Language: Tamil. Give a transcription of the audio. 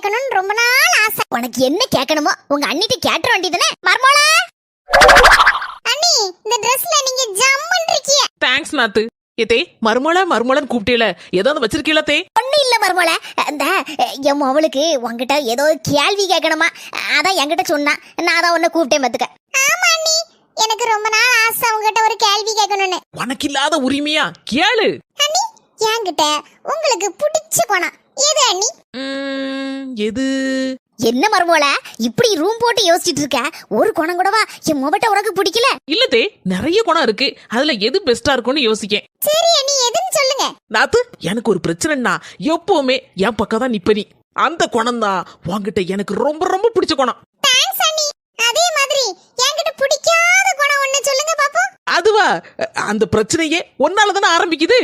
கேட்கணும்னு ரொம்ப நாள் ஆசை. உனக்கு என்ன கேட்கணுமோ உங்க அண்ணிட்ட கேட்ற வேண்டியதானே மர்மோளா. அண்ணி இந்த Dressல நீங்க ஜம்முன்னு இருக்கீங்க. தேங்க்ஸ் நாத்து. ஏதே மர்மோளன்னு கூப்பிட்டேல ஏதாவது வச்சிருக்கீல தே? ஒண்ணு இல்ல மர்மோளா, இந்த என் அவளுக்கு உன்கிட்ட ஏதோ கேள்வி கேட்கணுமா, அதான் என்கிட்ட சொன்னா, நான் அதான் உன்னை கூப்பிட்டேன் பாத்துக்க. ஆமா அண்ணி, எனக்கு ரொம்ப நாள் ஆசை உங்ககிட்ட ஒரு கேள்வி கேட்கணும்னு. உனக்கு இல்லாத உரிமையா? கேளு அண்ணி, என்கிட்ட உங்களுக்கு பிடிச்ச குணம் எது அண்ணி? எது? என்ன மர்மோளா இப்படி ரூம் போட்டு யோசிச்சிட்டு இருக்க? ஒரு குணம் கூடவா என் முகட்ட உனக்கு பிடிக்கல? இல்லதே, நிறைய குணம் இருக்கு. அதுல எது பெஸ்டா இருக்கும்னு யோசிக்கேன். சரி அண்ணி, எதுன்னு சொல்லுங்க. நாத்து, எனக்கு ஒரு பிரச்சனைன்னா எப்பவுமே என் பக்கம் தான் நிப்ப நீ. அந்த குணம் தான் உன்கிட்ட எனக்கு ரொம்ப ரொம்ப பிடிச்ச குணம். தேங்க்ஸ் அண்ணி. அதே மாதிரி என்கிட்ட பிடிக்காத குணம் ஒண்ணு சொல்லுங்க பாப்போம். அதுவா? அந்த பிரச்சனையே ஒன்னால தானே ஆரம்பிக்குது.